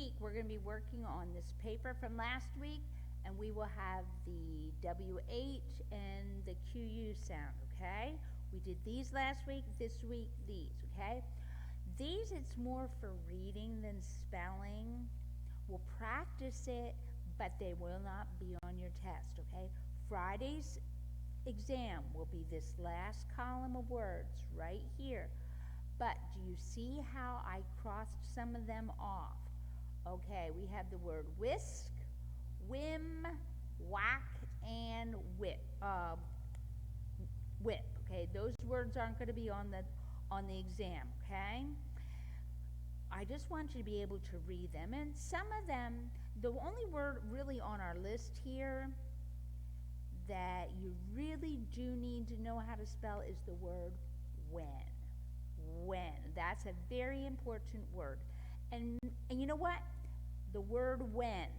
week, we're going to be working on this paper from last week, and we will have the WH and the QU sound, okay? We did these last week, this week, these, okay? These, it's more for reading than spelling. We'll practice it, but they will not be on your test, okay? Friday's exam will be this last column of words right here. But do you see how I crossed some of them off? Okay, we have the word whisk, whim, whack, and whip. Okay, those words aren't going to be on the exam, okay? I just want you to be able to read them. And some of them, the only word really on our list here that you really do need to know how to spell is the word when. When. That's a very important word. And you know what? The word when.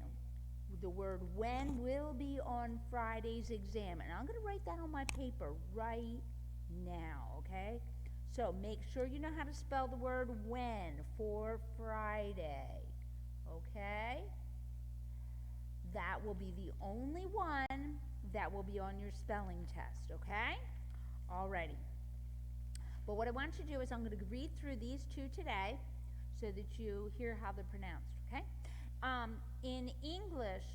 The word when will be on Friday's exam. And I'm going to write that on my paper right now, okay? So make sure you know how to spell the word when for Friday, okay? That will be the only one that will be on your spelling test, okay? Alrighty. But what I want you to do is I'm going to read through these two today so that you hear how they're pronounced, okay? In English,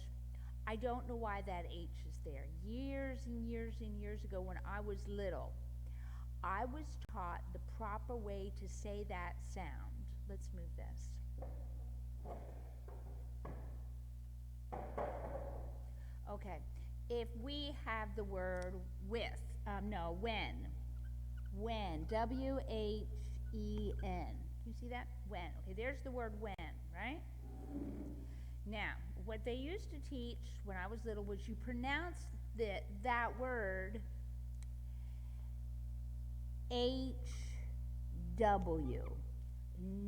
I don't know why that H is there. Years and years and years ago when I was little, I was taught the proper way to say that sound. Let's move this. Okay, if we have the word when, W-H-E-N. Do you see that? When. Okay, there's the word when, right? Now, what they used to teach when I was little was you pronounce that word H-W.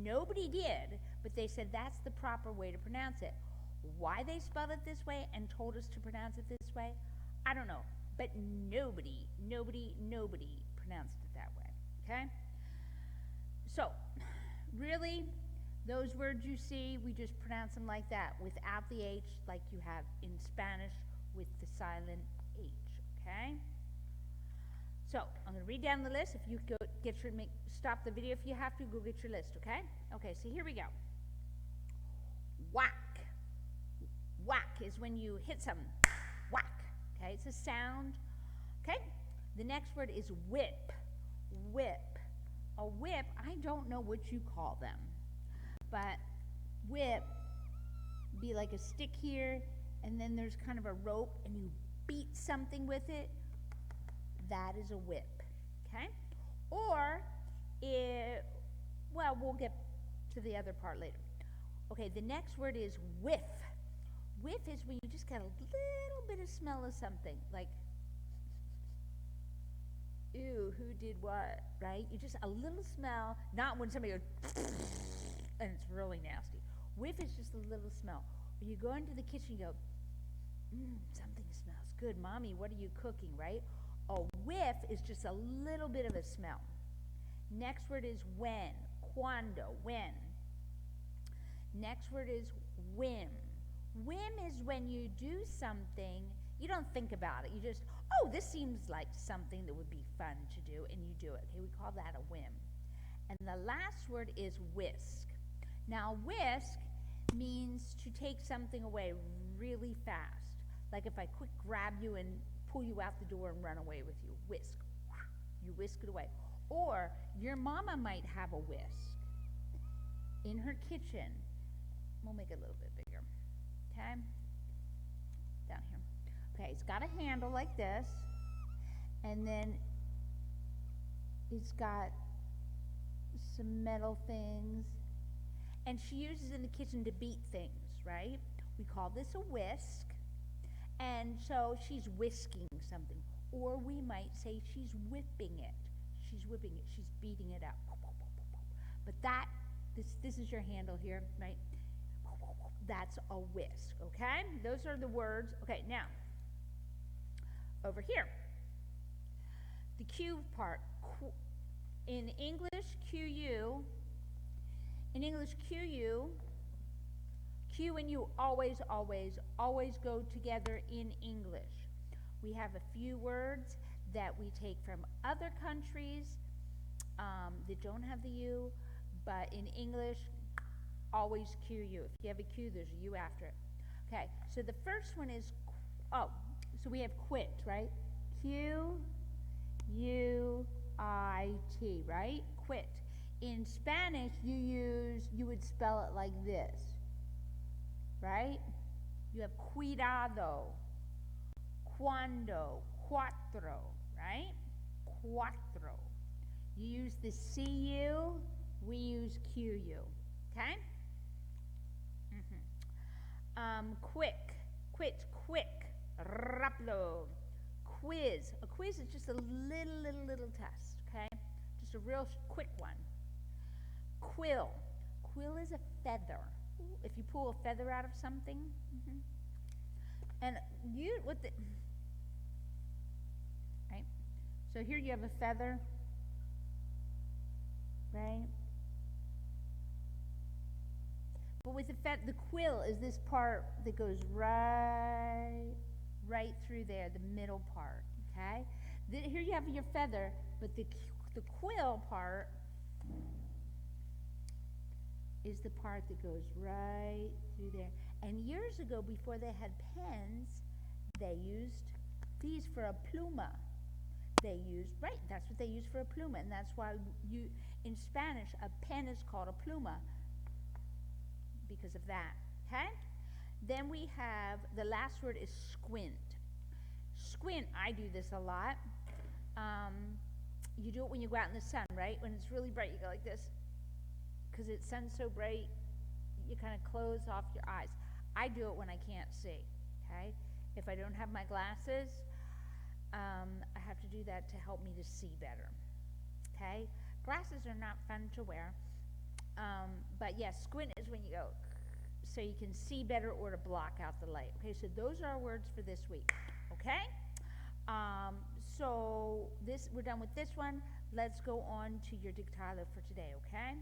Nobody did, but they said that's the proper way to pronounce it. Why they spelled it this way and told us to pronounce it this way, I don't know. But nobody pronounced it that way, okay? So, really, those words you see, we just pronounce them like that, without the H, like you have in Spanish with the silent H, okay? So, I'm going to read down the list. If you go stop the video if you have to, go get your list, okay? Okay, so here we go. Whack. Whack is when you hit something. Whack. Okay, it's a sound. Okay, the next word is whip. Whip. A whip, I don't know what you call them, but whip be like a stick here, and then there's kind of a rope, and you beat something with it. That is a whip. Okay, or we'll get to the other part later. Okay, the next word is whiff. Whiff is when you just got a little bit of smell of something, like, ew, who did what, right? You just a little smell, not when somebody goes, and it's really nasty. Whiff is just a little smell. When you go into the kitchen, you go, something smells good. Mommy, what are you cooking, right? A whiff is just a little bit of a smell. Next word is when, cuando, when. Next word is whim. Whim is when you do something, you don't think about it. You just, oh, this seems like something that would be fun to do, and you do it. Okay, we call that a whim. And the last word is whisk. Now, whisk means to take something away really fast. Like if I quick grab you and pull you out the door and run away with you. Whisk. You whisk it away. Or your mama might have a whisk in her kitchen. We'll make it a little bit bigger. Okay? Down here. Okay, it's got a handle like this, and then it's got some metal things, and she uses it in the kitchen to beat things, right? We call this a whisk, and so she's whisking something, or we might say she's whipping it. She's whipping it. She's beating it up. But this is your handle here, right? That's a whisk, okay? Those are the words. Okay, now, over here, the Q part. In English, QU, Q and U always, always, always go together in English. We have a few words that we take from other countries that don't have the U, but in English, always QU. If you have a Q, there's a U after it. Okay, so the first one is, so we have quit, right? Q-U-I-T, right? Quit. In Spanish, you would spell it like this, right? You have cuidado, cuando, cuatro, right? Cuatro. You use the CU, we use QU, okay? Quick, quit, quick, rápido. Quiz. A quiz is just a little test, okay? Just a real quick one. Quill. Quill is a feather. If you pull a feather out of something. And right? So here you have a feather, right? But with the quill is this part that goes right through there, the middle part, okay? Here you have your feather, but the quill part is the part that goes right through there. And years ago, before they had pens, they used these for a pluma. That's what they used for a pluma, and that's why in Spanish, a pen is called a pluma, because of that, okay? Then we have, the last word is squint. Squint, I do this a lot. You do it when you go out in the sun, right? When it's really bright, you go like this. Because the sun's so bright, you kind of close off your eyes. I do it when I can't see, okay? If I don't have my glasses, I have to do that to help me to see better, okay? Glasses are not fun to wear. But yes, squint is when you go so you can see better or to block out the light. Okay, so those are our words for this week. Okay? So we're done with this one. Let's go on to your dictado for today, okay?